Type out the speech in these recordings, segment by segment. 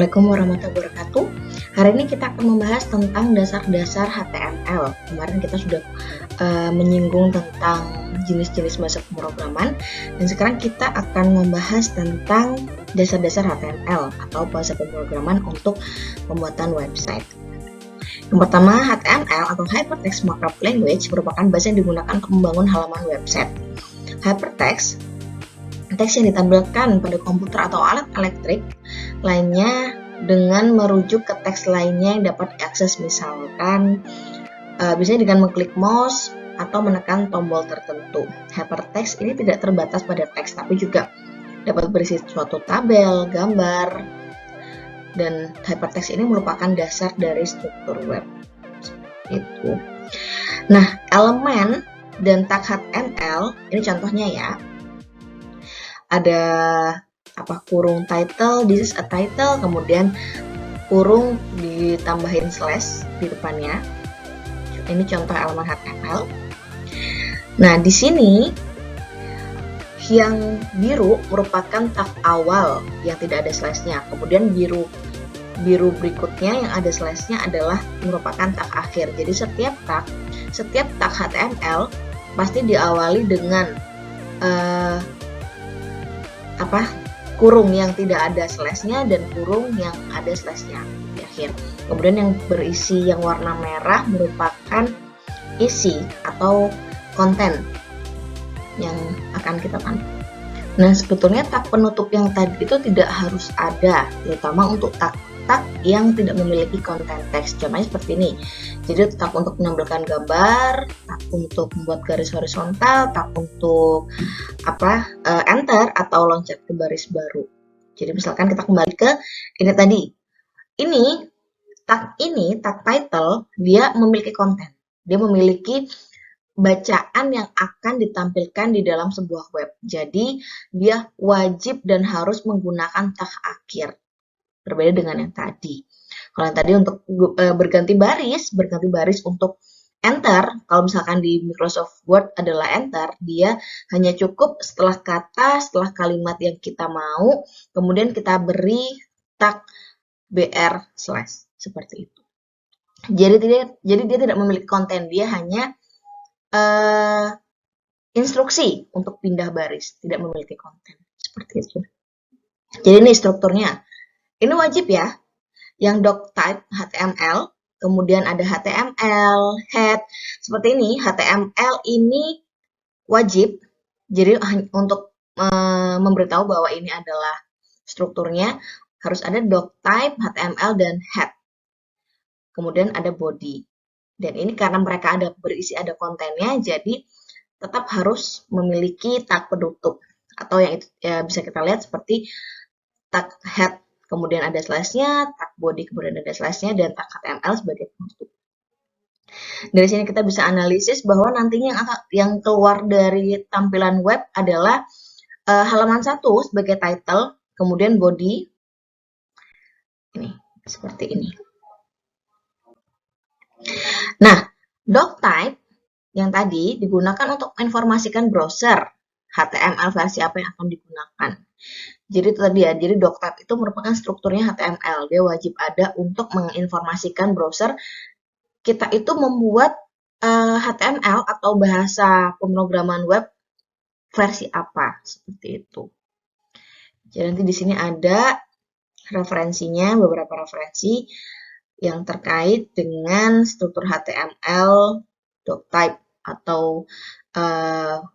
Assalamualaikum warahmatullahi wabarakatuh. Hari ini kita akan membahas tentang dasar-dasar HTML. Kemarin kita sudah menyinggung tentang jenis-jenis bahasa pemrograman, dan sekarang kita akan membahas tentang dasar-dasar HTML atau bahasa pemrograman untuk pembuatan website. Yang pertama, HTML atau Hypertext Markup Language merupakan bahasa yang digunakan untuk membangun halaman website. Hypertext, teks yang ditampilkan pada komputer atau alat elektrik lainnya dengan merujuk ke teks lainnya yang dapat diakses, misalkan biasanya dengan mengklik mouse atau menekan tombol tertentu. Hypertext ini tidak terbatas pada teks, tapi juga dapat berisi suatu tabel, gambar, dan hypertext ini merupakan dasar dari struktur web. Itu. Nah, elemen dan tag HTML ini contohnya ya. Ada kurung title, this is a title, kemudian kurung ditambahin slash di depannya. Ini contoh elemen HTML. Nah, di sini yang biru merupakan tag awal yang tidak ada slashnya. Kemudian biru berikutnya yang ada slashnya adalah merupakan tag akhir. Jadi setiap tag HTML pasti diawali dengan kurung yang tidak ada slashnya dan kurung yang ada slashnya di akhir. Kemudian yang berisi yang warna merah merupakan isi atau konten yang akan kita tampilkan. Nah, sebetulnya tag penutup yang tadi itu tidak harus ada, terutama untuk tag yang tidak memiliki konten teks. Contohnya seperti ini. Jadi tag untuk menampilkan gambar, tag untuk membuat garis horizontal, tag untuk enter atau loncat ke baris baru. Jadi misalkan kita kembali ke ini tadi. Ini tag title, dia memiliki konten. Dia memiliki bacaan yang akan ditampilkan di dalam sebuah web. Jadi dia wajib dan harus menggunakan tag akhir. Berbeda dengan yang tadi. Kalau yang tadi untuk berganti baris untuk enter, kalau misalkan di Microsoft Word adalah enter, dia hanya cukup setelah kalimat yang kita mau, kemudian kita beri tag br slash seperti itu. Jadi dia tidak memiliki konten, dia hanya instruksi untuk pindah baris, tidak memiliki konten seperti itu. Jadi ini strukturnya. Ini wajib ya, yang doctype HTML, kemudian ada HTML, head, seperti ini. HTML ini wajib, jadi untuk memberitahu bahwa ini adalah strukturnya, harus ada doctype, HTML, dan head. Kemudian ada body. Dan ini karena mereka berisi ada kontennya, jadi tetap harus memiliki tag penutup. Atau yang itu ya, bisa kita lihat seperti tag head, kemudian ada slashnya, tag body, kemudian ada slashnya, dan tag HTML sebagai penutup. Dari sini kita bisa analisis bahwa nantinya yang keluar dari tampilan web adalah halaman 1 sebagai title, kemudian body, ini seperti ini. Nah, doctype yang tadi digunakan untuk menginformasikan browser HTML versi apa yang akan digunakan. Jadi itu tadi ya, jadi doctype itu merupakan strukturnya HTML. Dia wajib ada untuk menginformasikan browser kita itu membuat HTML atau bahasa pemrograman web versi apa, seperti itu. Jadi nanti di sini ada referensinya, beberapa referensi yang terkait dengan struktur HTML doctype atau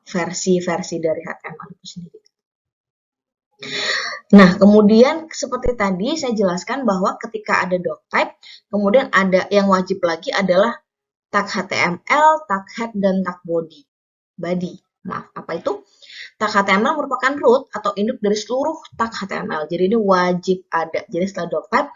versi-versi dari HTML itu sendiri. Nah, kemudian seperti tadi saya jelaskan bahwa ketika ada doctype, kemudian ada yang wajib lagi adalah tag HTML, tag head, dan tag body. Apa itu? Tag HTML merupakan root atau induk dari seluruh tag HTML. Jadi ini wajib ada. Jadi setelah doctype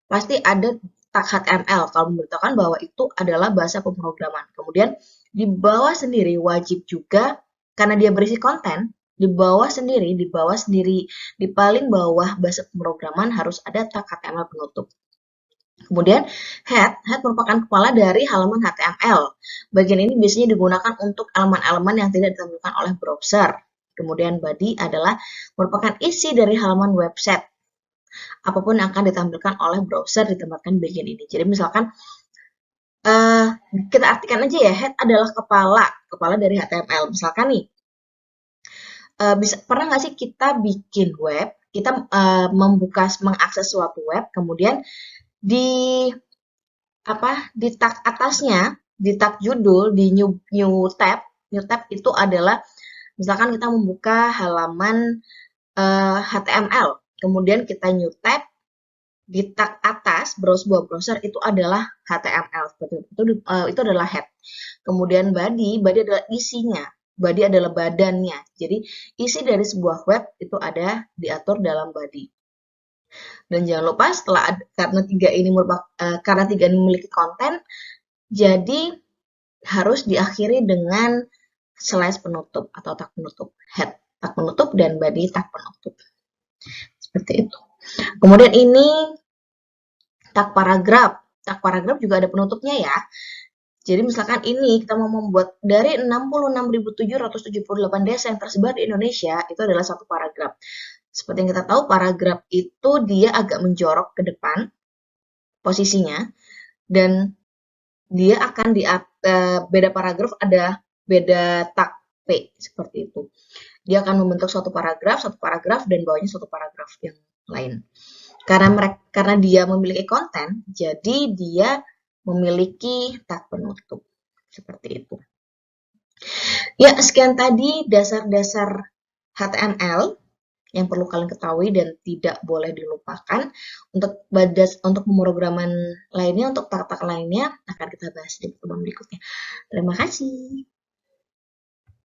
pasti ada tag HTML kalau memberitahukan bahwa itu adalah bahasa pemrograman. Kemudian di bawah sendiri wajib juga karena dia berisi konten. Di bawah sendiri, di paling bawah bahasa pemrograman harus ada tag HTML penutup. Kemudian head merupakan kepala dari halaman HTML. Bagian ini biasanya digunakan untuk elemen-elemen yang tidak ditampilkan oleh browser. Kemudian body adalah merupakan isi dari halaman website. apapun yang akan ditampilkan oleh browser ditempatkan di bagian ini. Jadi misalkan uh, kita artikan aja ya, head adalah kepala dari HTML. Misalkan nih, pernah nggak sih kita bikin web, kita mengakses suatu web, kemudian di di tag atasnya, di tag judul, di new tab itu adalah misalkan kita membuka halaman HTML, kemudian kita new tab, di tag atas sebuah browser itu adalah HTML, itu adalah head. Kemudian body adalah isinya, body adalah badannya. Jadi isi dari sebuah web itu ada diatur dalam body. Dan jangan lupa karena tiga ini memiliki konten, jadi harus diakhiri dengan slash penutup atau tag penutup, head tag penutup dan body tag penutup. Seperti itu. Kemudian ini tag paragraf. Tag paragraf juga ada penutupnya ya. Jadi misalkan ini kita mau membuat dari 66.778 desa yang tersebar di Indonesia, itu adalah satu paragraf. Seperti yang kita tahu, paragraf itu dia agak menjorok ke depan posisinya, dan dia akan beda paragraf ada beda tag P, seperti itu. Dia akan membentuk suatu paragraf, dan bawahnya suatu paragraf yang lain. Karena dia memiliki konten, jadi dia memiliki tag penutup. Seperti itu. Ya, sekian tadi dasar-dasar HTML yang perlu kalian ketahui dan tidak boleh dilupakan. Untuk pemrograman lainnya, untuk tag-tag lainnya akan kita bahas di pertemuan berikutnya. Terima kasih.